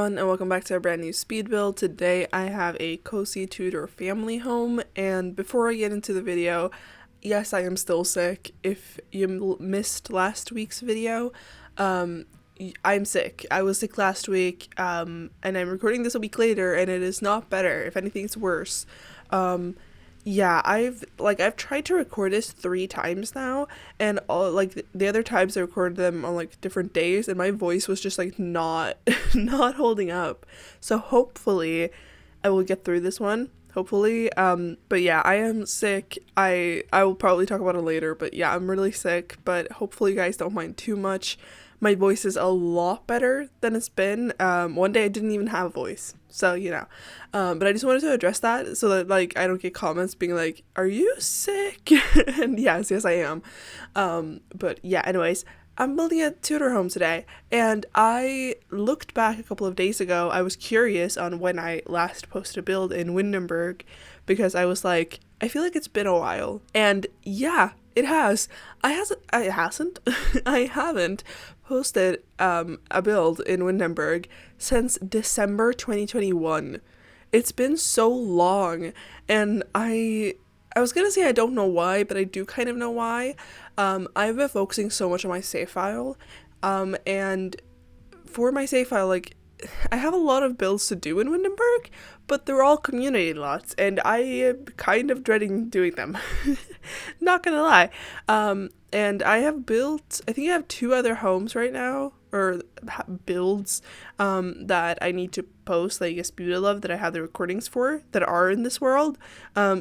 everyone, and welcome back to a brand new speed build. Today I have a cozy Tudor family home, and before I get into the video, yes, I am still sick. If you missed last week's video, I'm sick. I was sick last week, and I'm recording this a week later, and it is not better. If anything, it's worse. Yeah, I've tried to record this 3 times now, and all the other times I recorded them on different days, and my voice was just not not holding up. So hopefully I will get through this one. Hopefully. But yeah, I am sick. I will probably talk about it later, but yeah, I'm really sick, but hopefully you guys don't mind too much. My voice is a lot better than it's been. One day I didn't even have a voice. So, but I just wanted to address that so that I don't get comments being like, "Are you sick?" And yes, I am. But yeah, anyways, I'm building a Tudor home today, and I looked back a couple of days ago. I was curious on when I last posted a build in Windenburg because I was like, I feel like it's been a while. And yeah, it has. I haven't posted a build in Windenburg since December 2021. It's been so long, and I was gonna say I don't know why, but I do kind of know why. I've been focusing so much on my save file, and for my save file, I have a lot of builds to do in Windenburg, but they're all community lots, and I am kind of dreading doing them. Not gonna lie. And I have built, I think I have 2 other homes right now, or builds, that I need to post, like a Speed Love that I have the recordings for, that are in this world.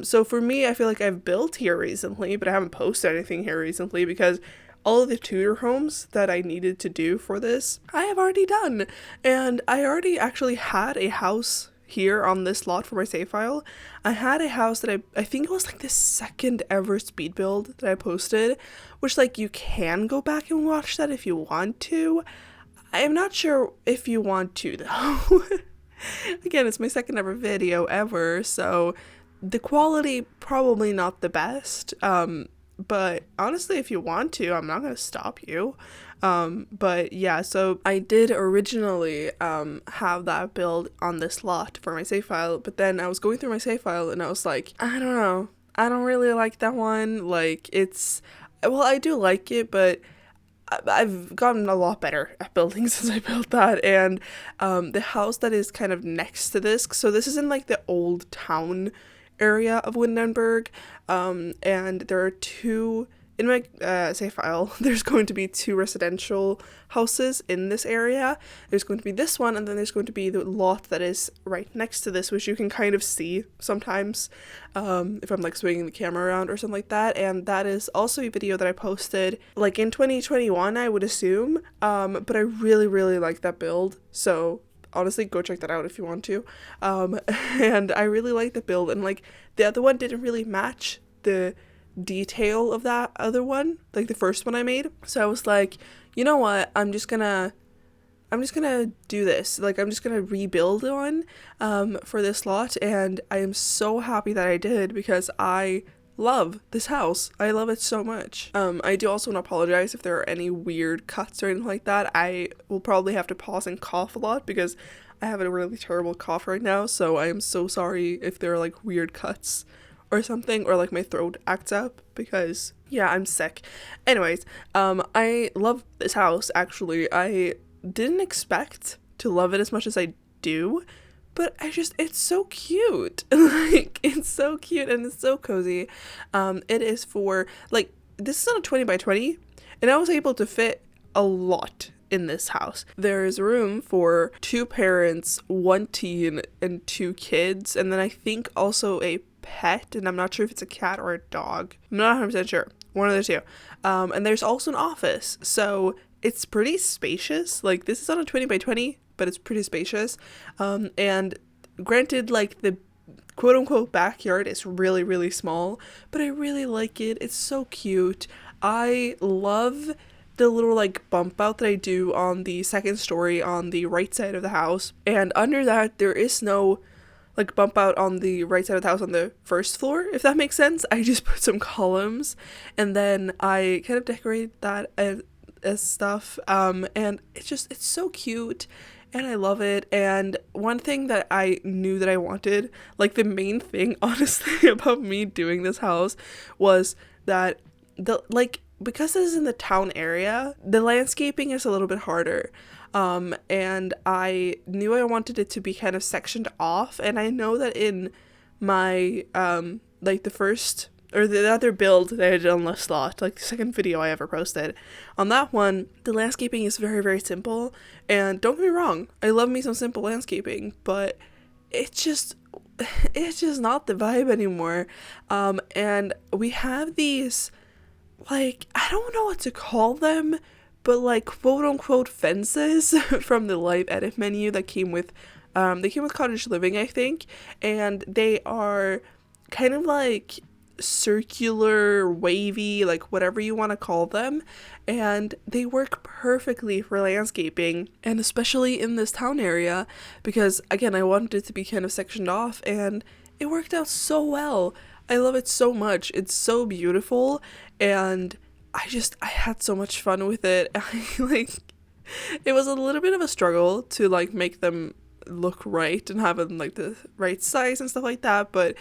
So for me, I feel like I've built here recently, but I haven't posted anything here recently because all of the Tudor homes that I needed to do for this, I have already done. And I already actually had a house here on this lot for my save file. I had a house that I think it was the second ever speed build that I posted, which you can go back and watch that if you want to. I'm not sure if you want to though. Again, it's my second ever video ever, so the quality probably not the best. But honestly, if you want to, I'm not gonna stop you. But yeah, so I did originally have that build on this lot for my save file, but then I was going through my save file and I was like, I don't know, I don't really like that one. I do like it, but I've gotten a lot better at building since I built that. And the house that is kind of next to this, so this is in the old town area of Windenburg, and there are 2 in my save file. There's going to be 2 residential houses in this area. There's going to be this one, and then there's going to be the lot that is right next to this, which you can kind of see sometimes if I'm swinging the camera around or something like that. And that is also a video that I posted in 2021, I would assume, but I really like that build, so honestly, go check that out if you want to. And I really like the build, and the other one didn't really match the detail of that other one, the first one I made. So I was like, you know what, I'm just gonna do this. I'm just gonna rebuild one for this lot, and I am so happy that I did because I love this house. I love it so much. I do also want to apologize if there are any weird cuts or anything like that. I will probably have to pause and cough a lot because I have a really terrible cough right now, so I am so sorry if there are weird cuts or something, or my throat acts up because yeah, I'm sick. Anyways, I love this house. Actually, I didn't expect to love it as much as I do, but it's so cute. It's so cute and it's so cozy. It is for this is on a 20 by 20, and I was able to fit a lot in this house. There is room for 2 parents, 1 teen, and 2 kids, and then I think also a pet, and I'm not sure if it's a cat or a dog. I'm not 100% sure. One of the 2. And there's also an office, so it's pretty spacious. This is on a 20 by 20, but it's pretty spacious. And granted, the quote-unquote backyard is really small, but I really like it. It's so cute. I love the little bump out that I do on the second story on the right side of the house, and under that there is no bump out on the right side of the house on the first floor, if that makes sense. I just put some columns, and then I kind of decorate that as stuff, and it's so cute, and I love it. And one thing that I knew that I wanted, like the main thing honestly about me doing this house, was that because this is in the town area, the landscaping is a little bit harder. And I knew I wanted it to be kind of sectioned off, and I know that in my like the first or the other build that I did on the slot, like the second video I ever posted, on that one, the landscaping is very, very simple. And don't get me wrong, I love me some simple landscaping, but it's just not the vibe anymore. And we have these, like, I don't know what to call them, but like quote unquote fences from the live edit menu that came with Cottage Living, I think, and they are kind of like circular, wavy, like whatever you want to call them, and they work perfectly for landscaping, and especially in this town area, because again, I wanted it to be kind of sectioned off, and it worked out so well. I love it so much. It's so beautiful, and I had so much fun with it. It was a little bit of a struggle to like make them look right and have them like the right size and stuff like that, but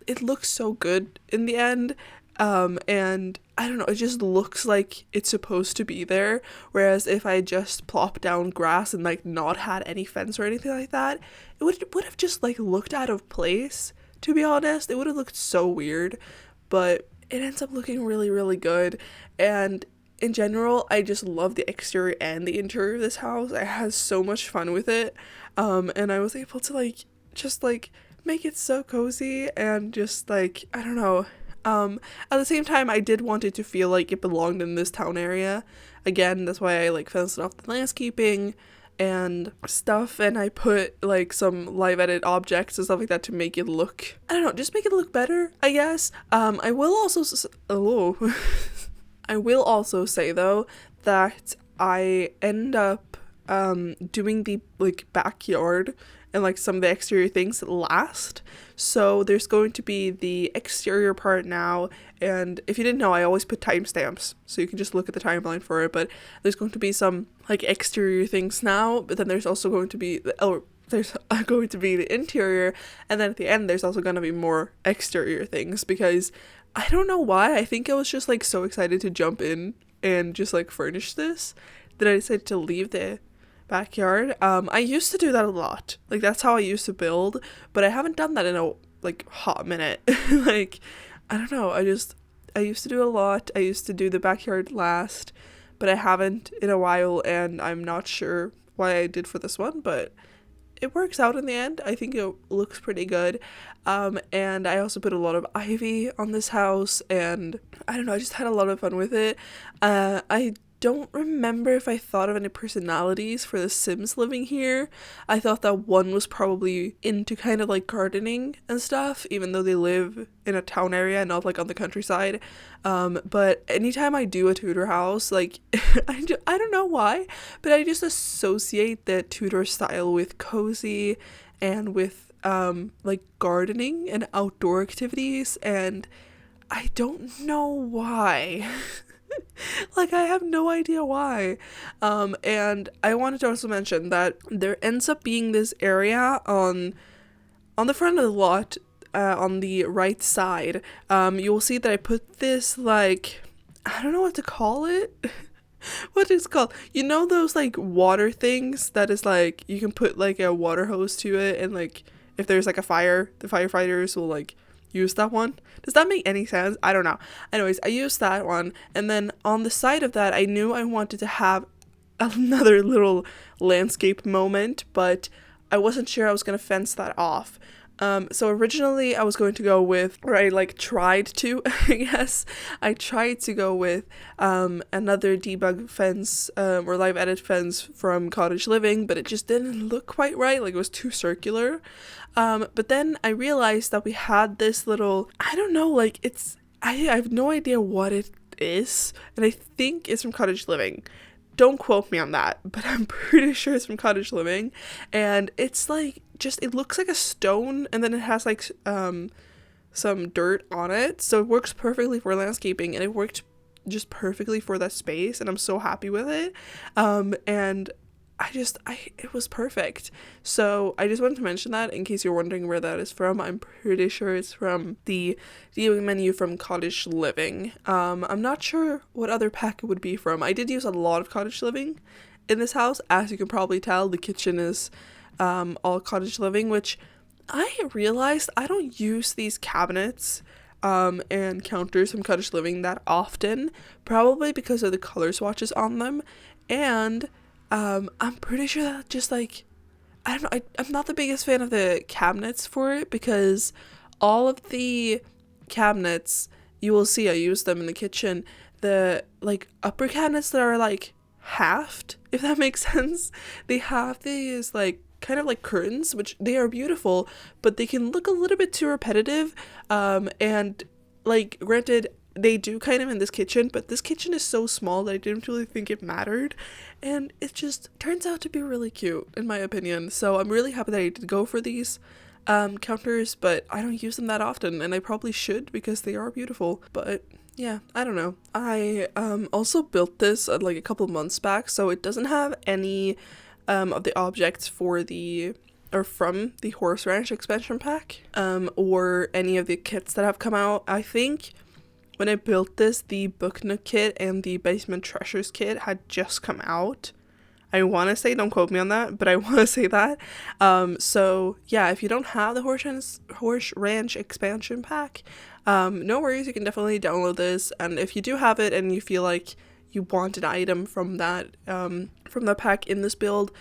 it looks so good in the end. And I don't know, it just looks like it's supposed to be there, whereas if I just plopped down grass and like not had any fence or anything like that, it would have just like looked out of place, to be honest. It would have looked so weird, but it ends up looking really, really good. And in general, I just love the exterior and the interior of this house. I had so much fun with it, and I was able to like just like make it so cozy, and just like, I don't know, at the same time I did want it to feel like it belonged in this town area. Again, that's why I like fenced off the landscaping and stuff, and I put like some live edit objects and stuff like that to make it look, I don't know, just make it look better, I guess. I will also I will also say though that I end up doing the like backyard and like some of the exterior things last. So there's going to be the exterior part now, and if you didn't know, I always put timestamps so you can just look at the timeline for it, but there's going to be some like exterior things now, but then there's also going to be there's going to be the interior, and then at the end there's also going to be more exterior things, because I don't know why, I think I was just like so excited to jump in and just like furnish this that I decided to leave the backyard. I used to do that a lot, like that's how I used to build, but I haven't done that in a like hot minute. Like, I don't know, I used to do a lot. I used to do the backyard last, but I haven't in a while, and I'm not sure why I did for this one, but it works out in the end. I think it looks pretty good. And I also put a lot of ivy on this house, and I don't know, I just had a lot of fun with it. I don't remember if I thought of any personalities for the Sims living here. I thought that one was probably into kind of like gardening and stuff, even though they live in a town area, not like on the countryside. But anytime I do a Tudor house, like I don't know why, but I just associate the Tudor style with cozy and with like gardening and outdoor activities, and I don't know why. Like, I have no idea why. And I wanted to also mention that there ends up being this area on the front of the lot, on the right side. You will see that I put this, like, I don't know what to call it. What is it called? You know those like water things that is like, you can put like a water hose to it, and like if there's like a fire, the firefighters will like use that one. Does that make any sense? I don't know. Anyways, I used that one, and then on the side of that, I knew I wanted to have another little landscape moment, but I wasn't sure I was going to fence that off. So originally I was going to go with, or I like tried to, I guess, I tried to go with another debug fence or live edit fence from Cottage Living, but it just didn't look quite right, like it was too circular. But then I realized that we had this little, I don't know, like I have no idea what it is, and I think it's from Cottage Living. Don't quote me on that, but I'm pretty sure it's from Cottage Living, and it's like, just, it looks like a stone, and then it has like some dirt on it, so it works perfectly for landscaping, and it worked just perfectly for that space, and I'm so happy with it. And it was perfect. So I just wanted to mention that in case you're wondering where that is from. I'm pretty sure it's from the viewing menu from Cottage Living. I'm not sure what other pack it would be from. I did use a lot of Cottage Living in this house. As you can probably tell, the kitchen is all Cottage Living, which I realized I don't use these cabinets and counters from Cottage Living that often, probably because of the color swatches on them, and I'm pretty sure that just like, I don't know, I'm not the biggest fan of the cabinets for it, because all of the cabinets, you will see I use them in the kitchen, the like upper cabinets that are like halved, if that makes sense, they have these like kind of like curtains, which they are beautiful, but they can look a little bit too repetitive, and like granted they do kind of in this kitchen, but this kitchen is so small that I didn't really think it mattered, and it just turns out to be really cute in my opinion. So I'm really happy that I did go for these counters, but I don't use them that often, and I probably should because they are beautiful. But yeah, I don't know. I also built this like a couple months back, so it doesn't have any of the objects for the or from the Horse Ranch expansion pack, or any of the kits that have come out. I think when I built this, the Book Nook kit and the Basement Treasures kit had just come out. I want to say, don't quote me on that, but I want to say that. So yeah, if you don't have the Horse Ranch expansion pack, no worries, you can definitely download this. And if you do have it and you feel like you want an item from that pack in this build,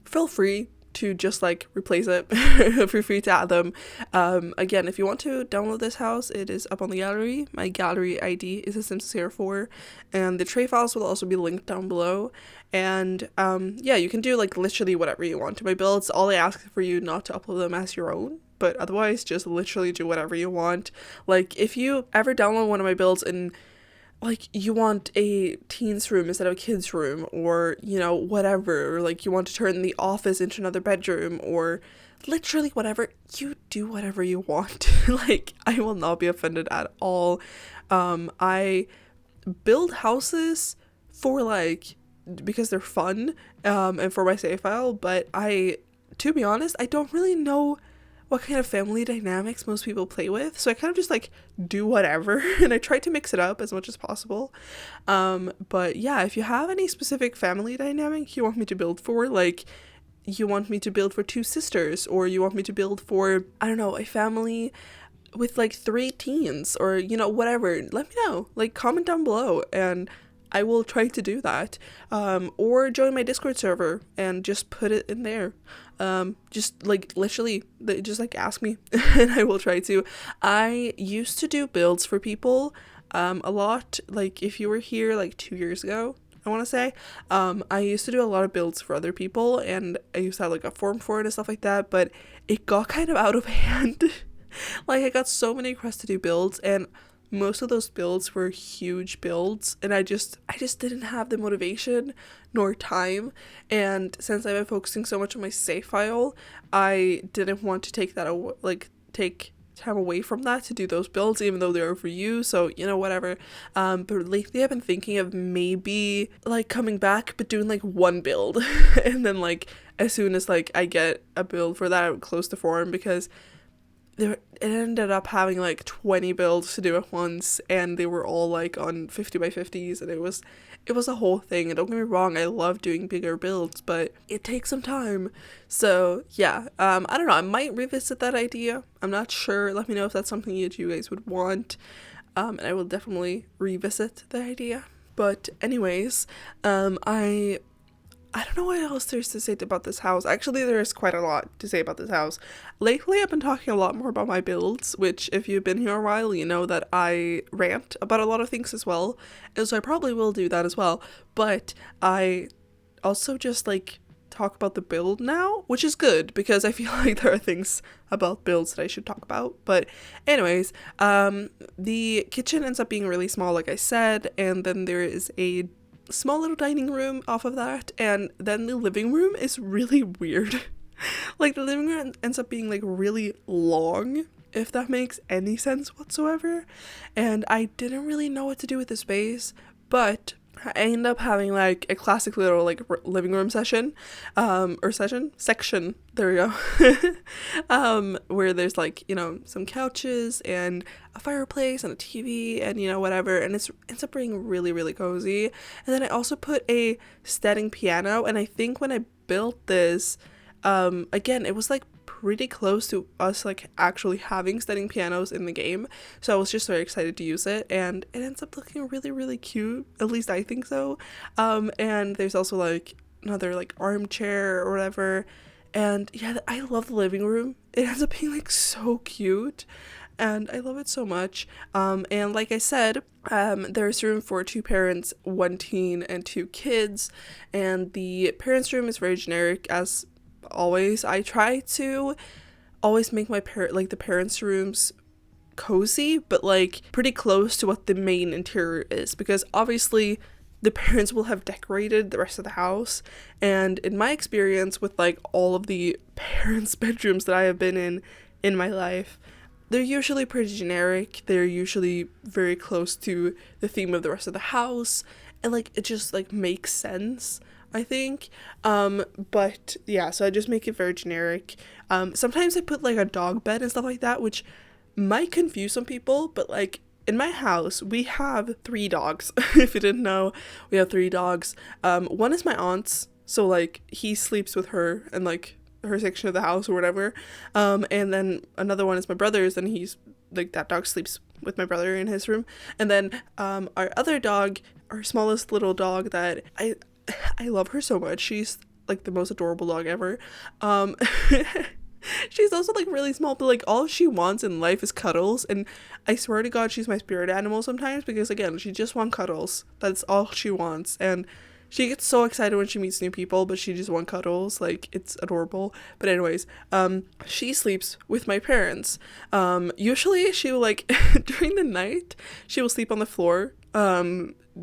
feel free to just like replace it. Feel free to add them. Again, if you want to download this house, it is up on the gallery. My gallery ID is Sims04, and the tray files will also be linked down below. And yeah, you can do like literally whatever you want to my builds. All I ask for you not to upload them as your own, but otherwise just literally do whatever you want. Like if you ever download one of my builds and like you want a teen's room instead of a kid's room, or you know, whatever, or like you want to turn the office into another bedroom, or literally whatever, you do whatever you want. Like I will not be offended at all. I build houses for like, because they're fun, and for my save file, but to be honest, I don't really know what kind of family dynamics most people play with, so I kind of just like do whatever, and I try to mix it up as much as possible. But yeah, if you have any specific family dynamic you want me to build for, like you want me to build for 2 sisters, or you want me to build for, I don't know, a family with like 3 teens, or you know, whatever, let me know. Like comment down below and I will try to do that. Or join my Discord server and just put it in there. Just like literally, just like ask me and I will try to. I used to do builds for people a lot. Like if you were here like 2 years ago, I want to say, I used to do a lot of builds for other people, and I used to have like a form for it and stuff like that, but it got kind of out of hand. Like I got so many requests to do builds, and most of those builds were huge builds, and I just didn't have the motivation nor time. And since I've been focusing so much on my save file, I didn't want to take time away from that to do those builds, even though they're for you, so you know, whatever. But lately I've been thinking of maybe like coming back but doing like one build and then like as soon as like I get a build for that, I would close the forum, because it ended up having like 20 builds to do at once, and they were all like on 50 by 50s, and it was a whole thing. And don't get me wrong, I love doing bigger builds, but it takes some time. So yeah, I don't know, I might revisit that idea. I'm not sure. Let me know if that's something you guys would want, and I will definitely revisit the idea. But anyways, I don't know what else there's to say about this house. Actually, there is quite a lot to say about this house. Lately, I've been talking a lot more about my builds, which if you've been here a while, you know that I rant about a lot of things as well. And so I probably will do that as well. But I also just like talk about the build now, which is good because I feel like there are things about builds that I should talk about. But anyways, the kitchen ends up being really small, like I said, and then there is a small little dining room off of that, and then the living room is really weird. Like the living room ends up being like really long, if that makes any sense whatsoever, and I didn't really know what to do with the space, but I end up having like a classic little like living room session, or section. There we go. Where there's like, you know, some couches and a fireplace and a TV and, you know, whatever. And it ends up being really, really cozy. And then I also put a standing piano. And I think when I built this, again, it was like pretty close to us like actually having standing pianos in the game, so I was just very excited to use it, and it ends up looking really, really cute, at least I think so. And there's also like another like armchair or whatever, and yeah, I love the living room. It ends up being like so cute, and I love it so much. And like I said, there's room for 2 parents, 1 teen, and 2 kids, and the parents' room is very generic as always. I try to always make my the parents' rooms cozy, but like pretty close to what the main interior is, because obviously the parents will have decorated the rest of the house, and in my experience with like all of the parents' bedrooms that I have been in my life, they're usually pretty generic. They're usually very close to the theme of the rest of the house, and like it just like makes sense, I think. But yeah, so I just make it very generic. Sometimes I put like a dog bed and stuff like that, which might confuse some people, but like in my house we have 3 dogs. If you didn't know, we have 3 dogs. One is my aunt's, so like he sleeps with her and like her section of the house or whatever. And then another one is my brother's, and he's like, that dog sleeps with my brother in his room. And then our other dog, our smallest little dog that I love her so much. She's like the most adorable dog ever. She's also like really small, but like all she wants in life is cuddles, and I swear to God she's my spirit animal sometimes, because again, she just wants cuddles. That's all she wants, and she gets so excited when she meets new people, but she just wants cuddles. Like, it's adorable. But anyways, she sleeps with my parents. Usually she will like during the night she will sleep on the floor.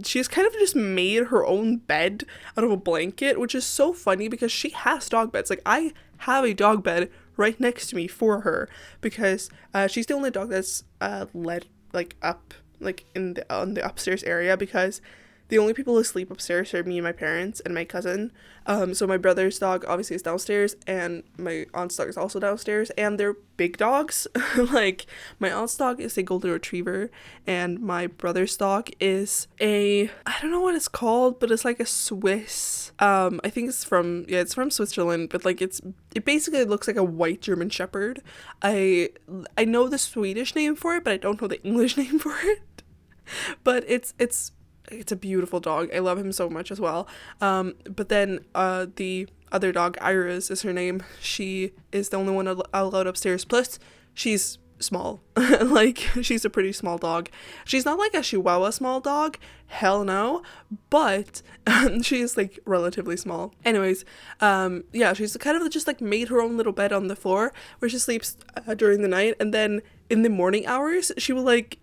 She's kind of just made her own bed out of a blanket, which is so funny because she has dog beds. Like, I have a dog bed right next to me for her, because she's the only dog that's led like up like on the upstairs area, because the only people who sleep upstairs are me and my parents and my cousin. So my brother's dog obviously is downstairs, and my aunt's dog is also downstairs, and they're big dogs. Like, my aunt's dog is a golden retriever, and my brother's dog is I don't know what it's called, but it's like a Swiss, I think it's from Switzerland, but like it basically looks like a white German Shepherd. I know the Swedish name for it, but I don't know the English name for it. But it's a beautiful dog. I love him so much as well. But then the other dog, Iris is her name, she is the only one allowed upstairs. Plus, she's small. Like, she's a pretty small dog. She's not like a Chihuahua small dog, hell no, but she's like relatively small. Anyways, yeah, she's kind of just like made her own little bed on the floor where she sleeps during the night, and then in the morning hours she will like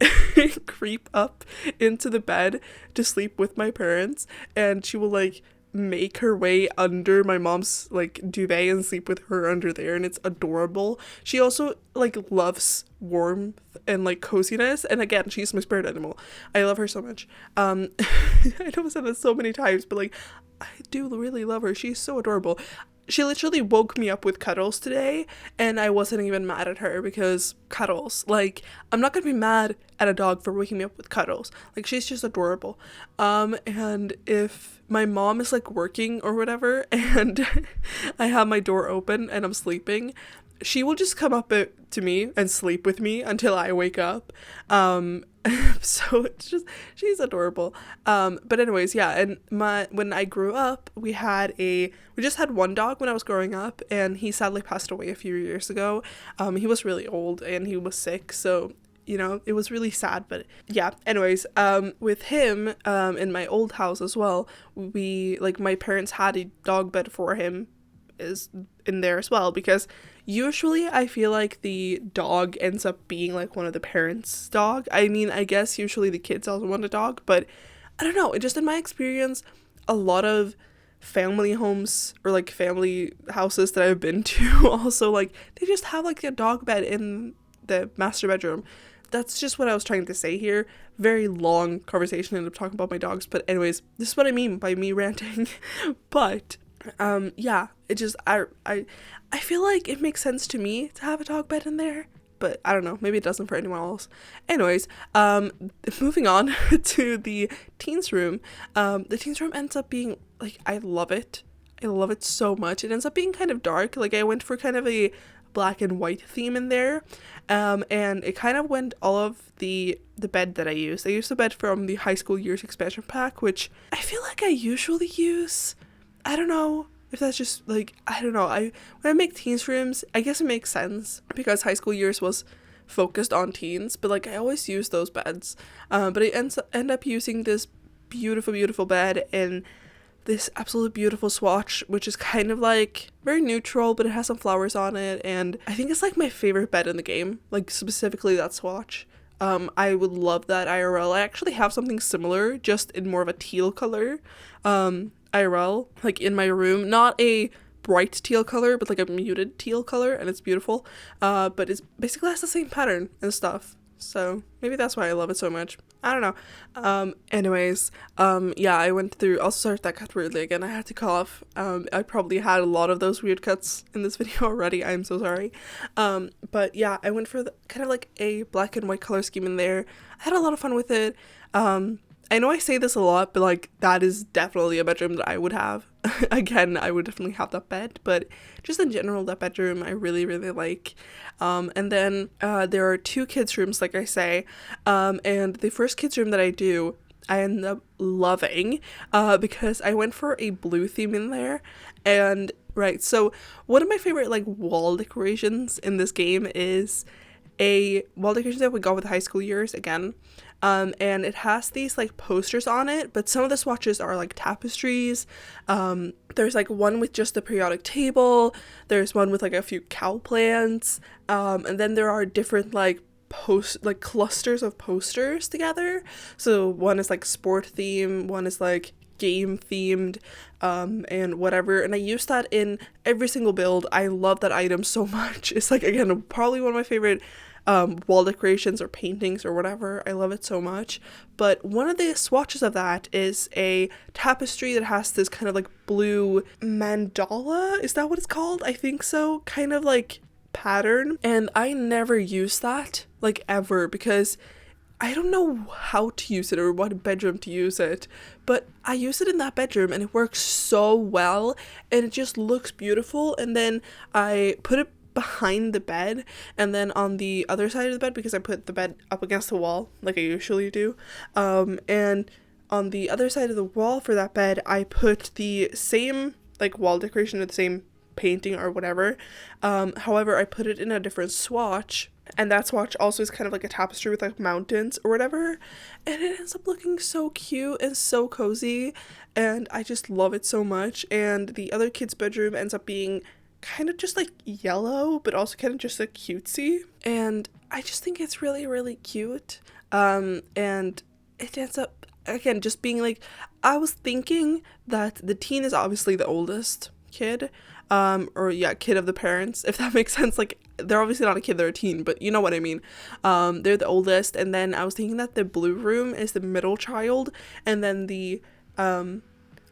creep up into the bed to sleep with my parents, and she will like make her way under my mom's like duvet and sleep with her under there, and it's adorable. She also like loves warmth and like coziness, and again, she's my spirit animal. I love her so much. I know I've said this so many times, but like, I do really love her. She's so adorable. She literally woke me up with cuddles today, and I wasn't even mad at her, because cuddles, like, I'm not gonna be mad at a dog for waking me up with cuddles. Like, she's just adorable. And if my mom is like working or whatever, and I have my door open and I'm sleeping, she will just come up to me and sleep with me until I wake up. So it's just, she's adorable. But anyways, yeah, and when I grew up, we just had one dog when I was growing up, and he sadly passed away a few years ago. He was really old and he was sick, so you know, it was really sad. But yeah, anyways, with him, in my old house as well, my parents had a dog bed for him is in there as well, because usually I feel like the dog ends up being like one of the parents' dog. I mean, I guess usually the kids also want a dog, but I don't know, just in my experience, a lot of family homes or like family houses that I've been to also, like, they just have like a dog bed in the master bedroom. that's just what I was trying to say here. Very long conversation, ended up talking about my dogs, but anyways, this is what I mean by me ranting. But yeah, it just I feel like it makes sense to me to have a dog bed in there, but I don't know, maybe it doesn't for anyone else. Anyways, moving on to the teens room. The teens room ends up being like, I love it so much. It ends up being kind of dark. Like, I went for kind of a black and white theme in there, and it kind of went all of the bed that I used the bed from the high school years expansion pack, which I feel like I usually use. I don't know if that's just like, I don't know, when I make teens rooms, I guess it makes sense because high school years was focused on teens, but like I always use those beds, but I end up using this beautiful bed in this absolutely beautiful swatch, which is kind of like very neutral, but it has some flowers on it, and I think it's like my favorite bed in the game, like specifically that swatch. I would love that IRL. I actually have something similar, just in more of a teal color, IRL, like in my room, not a bright teal color, but like a muted teal color, and it's beautiful, but it's basically has the same pattern and stuff, so maybe that's why I love it so much. I don't know. Anyways, yeah, I went through, I'll start that cut weirdly again, I had to cough. I probably had a lot of those weird cuts in this video already, I'm so sorry. But yeah, I went for the kind of like a black and white color scheme in there. I had a lot of fun with it. I know I say this a lot, but like that is definitely a bedroom that I would have. Again, I would definitely have that bed, but just in general, that bedroom I really like. And then there are 2 kids rooms, like I say, and the first kids room that I do, I end up loving, because I went for a blue theme in there. And right, so one of my favorite like wall decorations in this game is a wall decoration that we got with high school years again. And it has these like posters on it, but some of the swatches are like tapestries. There's like one with just the periodic table, there's one with like a few cow plants, and then there are different like clusters of posters together. So one is like sport theme, one is like game themed, and whatever, and I use that in every single build. I love that item so much. It's like, again, probably one of my favorite wall decorations or paintings or whatever. I love it so much. But one of the swatches of that is a tapestry that has this kind of like blue mandala, is that what it's called? I think so, kind of like pattern, and I never use that, like, ever, because I don't know how to use it or what bedroom to use it, but I use it in that bedroom and it works so well and it just looks beautiful. And then I put it behind the bed, and then on the other side of the bed, because I put the bed up against the wall like I usually do, and on the other side of the wall for that bed I put the same like wall decoration or the same painting or whatever, however I put it in a different swatch, and that swatch also is kind of like a tapestry with like mountains or whatever, and it ends up looking so cute and so cozy, and I just love it so much. And the other kid's bedroom ends up being kind of just like yellow, but also kind of just like cutesy, and I just think it's really cute. And it ends up again just being like, I was thinking that the teen is obviously the oldest kid, or yeah, kid of the parents, if that makes sense. Like, they're obviously not a kid, they're a teen, but you know what I mean. They're the oldest, and then I was thinking that the blue room is the middle child, and then the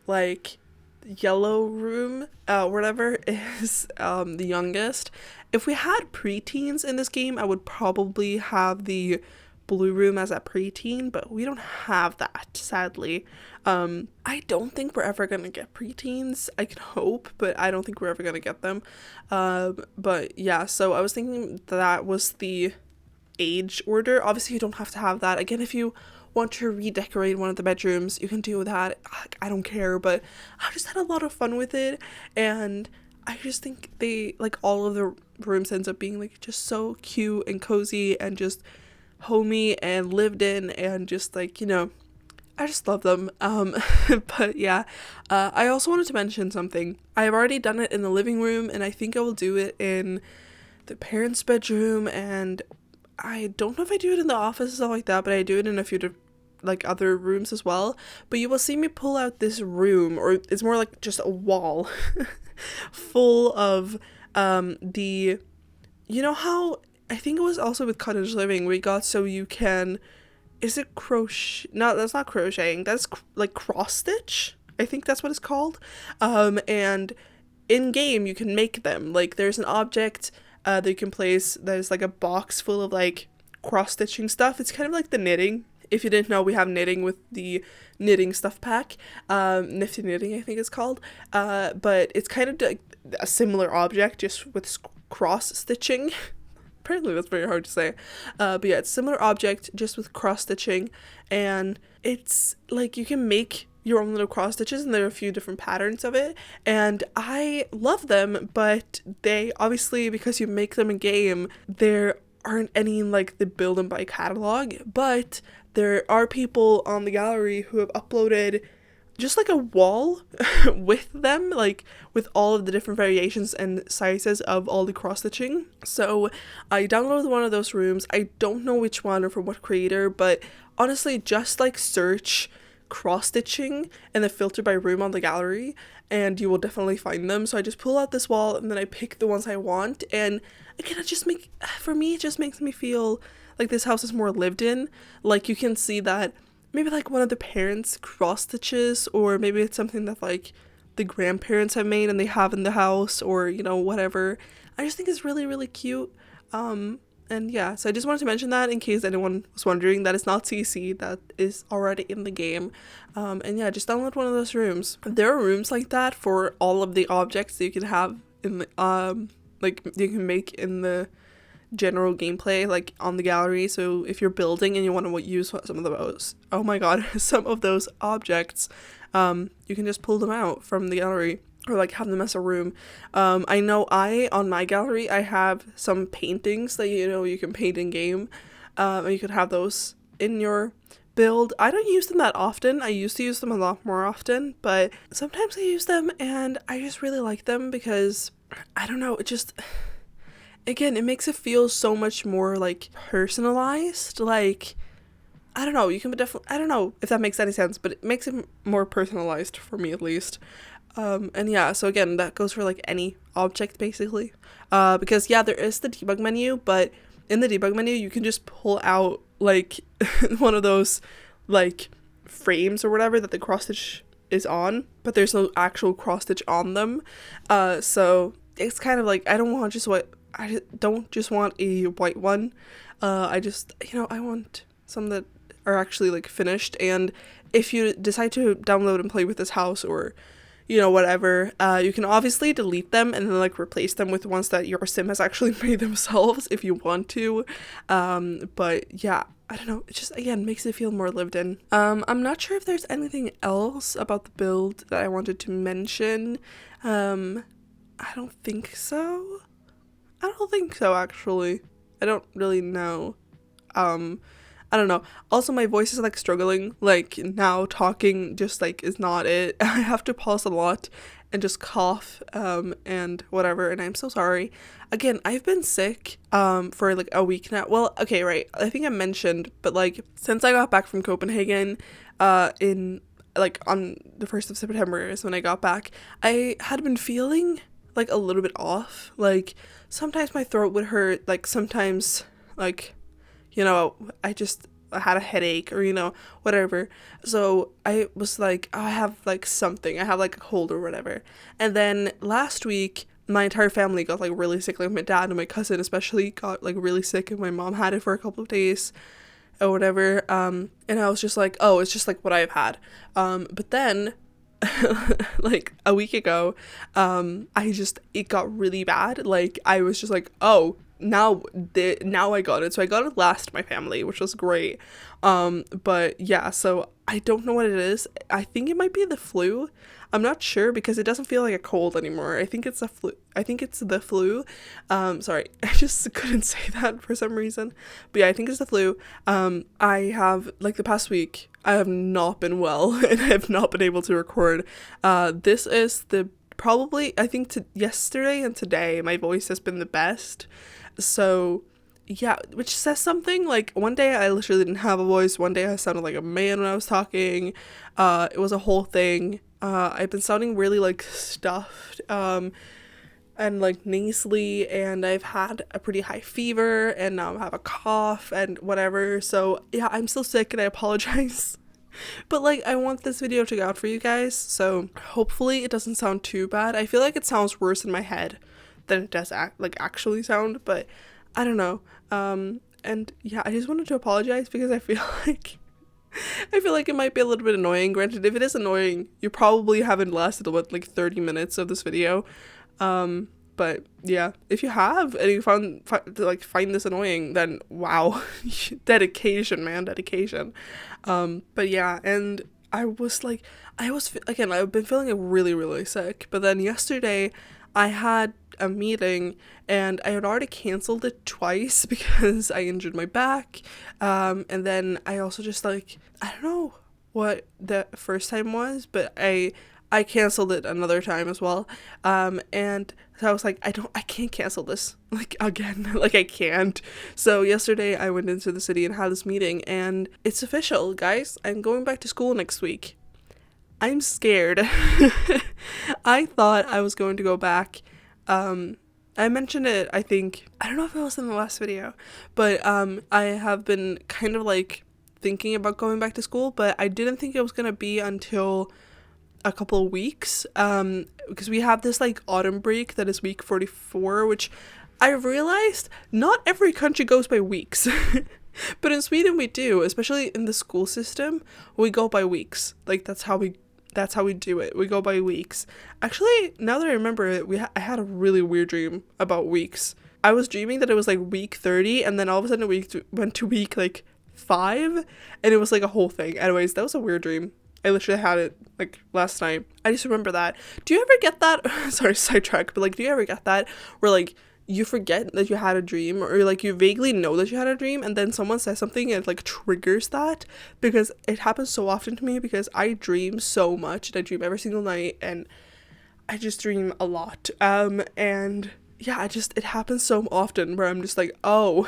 like yellow room, whatever, is the youngest. If we had preteens in this game, I would probably have the blue room as a preteen, but we don't have that, sadly. I don't think we're ever gonna get preteens. I can hope, but I don't think we're ever gonna get them. But yeah, so I was thinking that was the age order. Obviously you don't have to have that. Again, if you want to redecorate one of the bedrooms, you can do that. I don't care, but I just had a lot of fun with it, and I just think they, like, all of the rooms ends up being like just so cute and cozy and just homey and lived in, and just like, you know, I just love them. But yeah, I also wanted to mention something. I've already done it in the living room, and I think I will do it in the parents' bedroom, and I don't know if I do it in the office and stuff like that, but I do it in a few like other rooms as well. But you will see me pull out this room, or it's more like just a wall full of the, you know how I think it was also with Cottage Living we got so you can, is it crochet? No, that's not crocheting. That's like cross stitch. I think that's what it's called. And in game you can make them. Like there's an object that you can place. There's like a box full of like cross stitching stuff. It's kind of like the knitting. If you didn't know, we have knitting with the knitting stuff pack. Nifty Knitting, I think it's called. But it's kind of like a similar object, just with cross stitching. Apparently that's very hard to say. But yeah, it's a similar object, just with cross stitching. And it's like you can make your own little cross stitches, and there are a few different patterns of it. And I love them, but they obviously, because you make them in game, there aren't any in like the build and buy catalog. But there are people on the gallery who have uploaded just like a wall with them, like with all of the different variations and sizes of all the cross stitching. So I downloaded one of those rooms. I don't know which one or from what creator, but honestly, just like search cross stitching and then filter by room on the gallery and you will definitely find them. So I just pull out this wall and then I pick the ones I want, and again, it just makes me feel like this house is more lived in. Like you can see that maybe like one of the parents cross stitches, or maybe it's something that like the grandparents have made and they have in the house, or you know, whatever. I just think it's really, really cute. And yeah, so I just wanted to mention that in case anyone was wondering that it's not CC, that is already in the game. And yeah, just download one of those rooms. There are rooms like that for all of the objects that you can have in the like you can make in the general gameplay, like on the gallery. So if you're building and you want to use some of those, oh my god, some of those objects, you can just pull them out from the gallery or like have them as a room. I know on my gallery I have some paintings that, you know, you can paint in game, and you could have those in your build. I don't use them that often. I used to use them a lot more often, but sometimes I use them and I just really like them because I don't know, it just, again, it makes it feel so much more like personalized. Like, I don't know, you can definitely, I don't know if that makes any sense, but it makes it more personalized for me at least. And yeah, so again, that goes for like any object basically. Because yeah, there is the debug menu, but in the debug menu, you can just pull out like one of those like frames or whatever that the cross stitch is on, but there's no actual cross stitch on them. So it's kind of like, I don't just want a white one. I just, you know, I want some that are actually like finished. And if you decide to download and play with this house, or you know, whatever, you can obviously delete them and then like replace them with ones that your sim has actually made themselves if you want to. But yeah, I don't know, it just again makes it feel more lived in. I'm not sure if there's anything else about the build that I wanted to mention. I don't think so actually. I don't really know. I don't know. Also, my voice is like struggling. Like now talking just like is not it. I have to pause a lot and just cough and whatever, and I'm so sorry. Again, I've been sick for like a week now. Well, okay, right. I think I mentioned, but like since I got back from Copenhagen in like on the 1st of September is when I got back, I had been feeling like a little bit off. Like sometimes my throat would hurt, like sometimes like, you know, I had a headache or, you know, whatever. So I was like, oh, I have like something. I have like a cold or whatever. And then last week, my entire family got like really sick. Like my dad and my cousin especially got like really sick, and my mom had it for a couple of days or whatever. And I was just like, oh, it's just like what I've had. But then like a week ago, it got really bad. Like I was just like, oh, now I got it. So I got it last my family, which was great. But yeah, so I don't know what it is. I think it might be the flu. I'm not sure because it doesn't feel like a cold anymore. I think it's the flu. Sorry, I just couldn't say that for some reason. But yeah, I think it's the flu. I have, like the past week, I have not been well and I have not been able to record. This is probably, I think yesterday and today, my voice has been the best. So yeah, which says something. Like one day I literally didn't have a voice. One day I sounded like a man when I was talking. It was a whole thing. I've been sounding really like stuffed. and like nasally, and I've had a pretty high fever, and now I have a cough and whatever. So yeah, I'm still sick and I apologize. But like, I want this video to go out for you guys, so hopefully it doesn't sound too bad. I feel like it sounds worse in my head than it does actually sound, but I don't know. And yeah, I just wanted to apologize because I feel like it might be a little bit annoying. Granted, if it is annoying, you probably haven't lasted about like 30 minutes of this video. But yeah, if you have and you find this annoying, then wow, dedication, man, dedication. But yeah, and again, I've been feeling like really, really sick. But then yesterday, I had a meeting and I had already canceled it twice because I injured my back. And then I also just I don't know what the first time was, but I canceled it another time as well. And so I was like, I can't cancel this again. I can't. So yesterday I went into the city and had this meeting, and it's official, guys. I'm going back to school next week. I'm scared. I thought I was going to go back. I mentioned it, I don't know if it was in the last video, but I have been kind of thinking about going back to school, but I didn't think it was gonna be until a couple of weeks, because we have this autumn break that is week 44, which I realized not every country goes by weeks. But in Sweden we do, especially in the school system, we go by weeks. That's how we do it. We go by weeks. Actually, now that I remember it, I had a really weird dream about weeks. I was dreaming that it was week 30, and then all of a sudden went to week 5, and it was a whole thing. Anyways, that was a weird dream. I literally had it last night. I just remember that. Do you ever get that? Sorry, sidetrack, but do you ever get that where you forget that you had a dream, or you vaguely know that you had a dream, and then someone says something and it triggers that? Because it happens so often to me, because I dream so much, and I dream every single night, and I just dream a lot. And yeah, it happens so often where I'm just oh.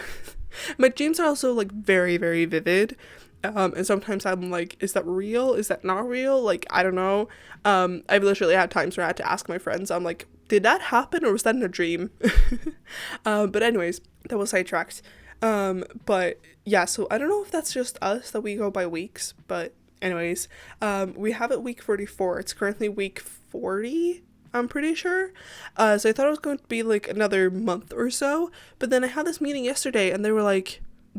My dreams are also very, very vivid. And sometimes I'm is that real? Is that not real? I don't know. I've literally had times where I had to ask my friends, I'm did that happen, or was that in a dream? But anyways, that was sidetracked. But yeah, so I don't know if that's just us that we go by weeks, but anyways, we have it week 44. It's currently week 40, I'm pretty sure. So I thought it was going to be another month or so, but then I had this meeting yesterday and they were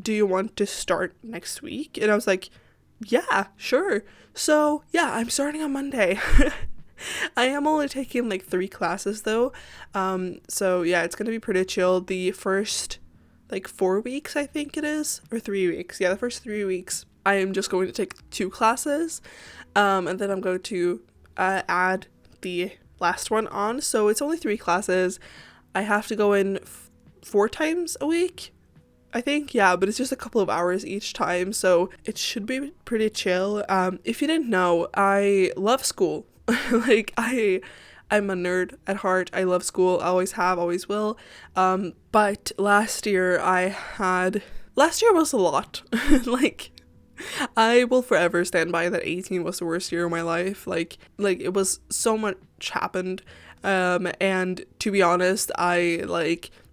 do you want to start next week? And I was yeah, sure. So yeah, I'm starting on Monday. I am only taking 3 classes though. So yeah, it's gonna be pretty chill. The first 4 weeks, I think it is, or 3 weeks. Yeah, the first 3 weeks I am just going to take 2 classes, and then I'm going to add the last one on. So it's only 3 classes. I have to go in 4 times a week, I think. Yeah, but it's just a couple of hours each time, so it should be pretty chill. If you didn't know, I love school. I'm a nerd at heart. I love school. I always have, always will. But last year was a lot. I will forever stand by that 18 was the worst year of my life. It was so much happened. And to be honest,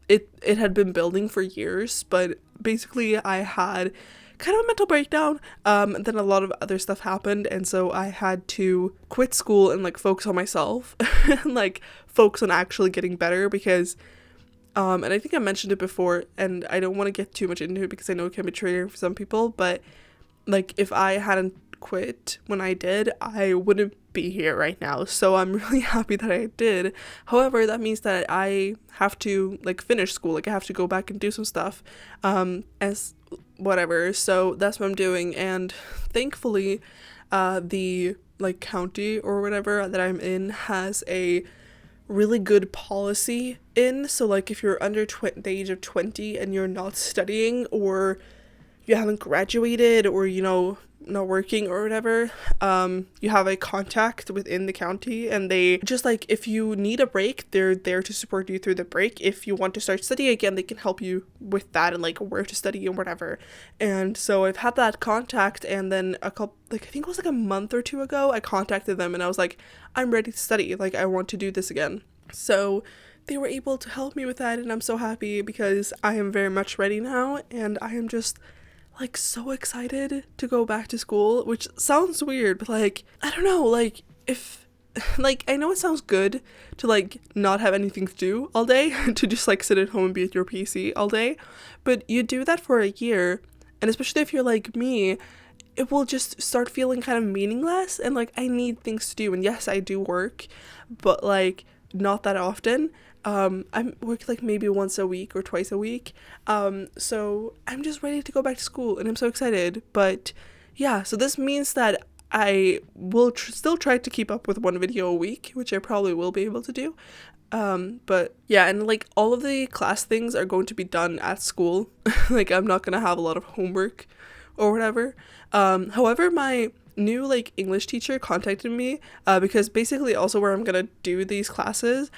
it had been building for years, but basically I had kind of a mental breakdown, and then a lot of other stuff happened, and so I had to quit school and focus on myself and focus on actually getting better, because and I think I mentioned it before, and I don't want to get too much into it because I know it can be triggering for some people, but if I hadn't quit when I did, I wouldn't be here right now. So I'm really happy that I did. However, that means that I have to finish school. I have to go back and do some stuff as whatever. So that's what I'm doing, and thankfully the county or whatever that I'm in has a really good policy in. So if you're under the age of 20 and you're not studying, or you haven't graduated, or not working or whatever, you have a contact within the county, and they just if you need a break, they're there to support you through the break. If you want to start studying again, they can help you with that, and where to study and whatever. And so I've had that contact, and then a couple I think it was a month or 2 ago, I contacted them and I was I'm ready to study, I want to do this again. So they were able to help me with that, and I'm so happy because I am very much ready now, and I am just like so excited to go back to school, which sounds weird, but like I don't know, like if like I know it sounds good to like not have anything to do all day to just like sit at home and be at your PC all day, but you do that for a year, and especially if you're like me, it will just start feeling kind of meaningless, and like I need things to do. And yes, I do work, but like not that often. I work like maybe once a week or twice a week. So I'm just ready to go back to school, and I'm so excited. But yeah, so this means that I will still try to keep up with one video a week, which I probably will be able to do. But yeah, and like all of the class things are going to be done at school. Like I'm not gonna have a lot of homework or whatever. However, my new like English teacher contacted me because basically also where I'm gonna do these classes,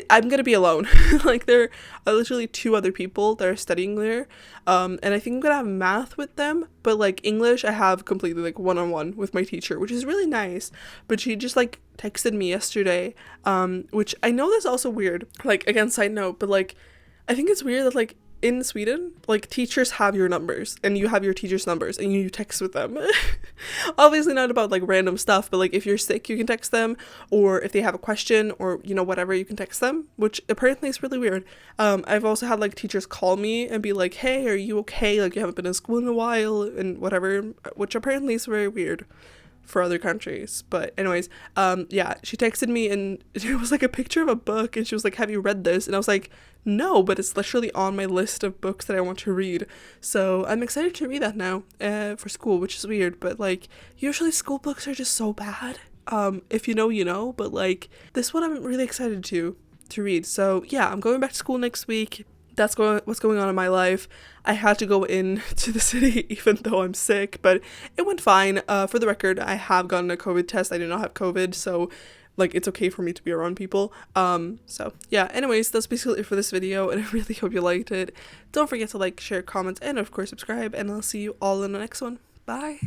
I'm gonna be alone. Like there are literally 2 other people that are studying there, and I think I'm gonna have math with them, but like English I have completely like one-on-one with my teacher, which is really nice. But she just like texted me yesterday, which I know that's also weird, like again side note, but like I think it's weird that like in Sweden, like teachers have your numbers and you have your teacher's numbers and you text with them. Obviously not about like random stuff, but like if you're sick, you can text them, or if they have a question or you know whatever, you can text them, which apparently is really weird. I've also had like teachers call me and be like, "Hey, are you okay? Like you haven't been in school in a while," and whatever, which apparently is very weird for other countries. But anyways, yeah, she texted me and it was like a picture of a book, and she was like, "Have you read this?" And I was like, "No, but it's literally on my list of books that I want to read." So I'm excited to read that now for school, which is weird, but like usually school books are just so bad. If you know, you know, but like this one I'm really excited to read. So yeah, I'm going back to school next week. That's what's going on in my life. I had to go in to the city even though I'm sick, but it went fine. For the record, I have gotten a COVID test. I do not have COVID, so like it's okay for me to be around people. So yeah, anyways, that's basically it for this video, and I really hope you liked it. Don't forget to like, share, comment, and of course subscribe, and I'll see you all in the next one. Bye.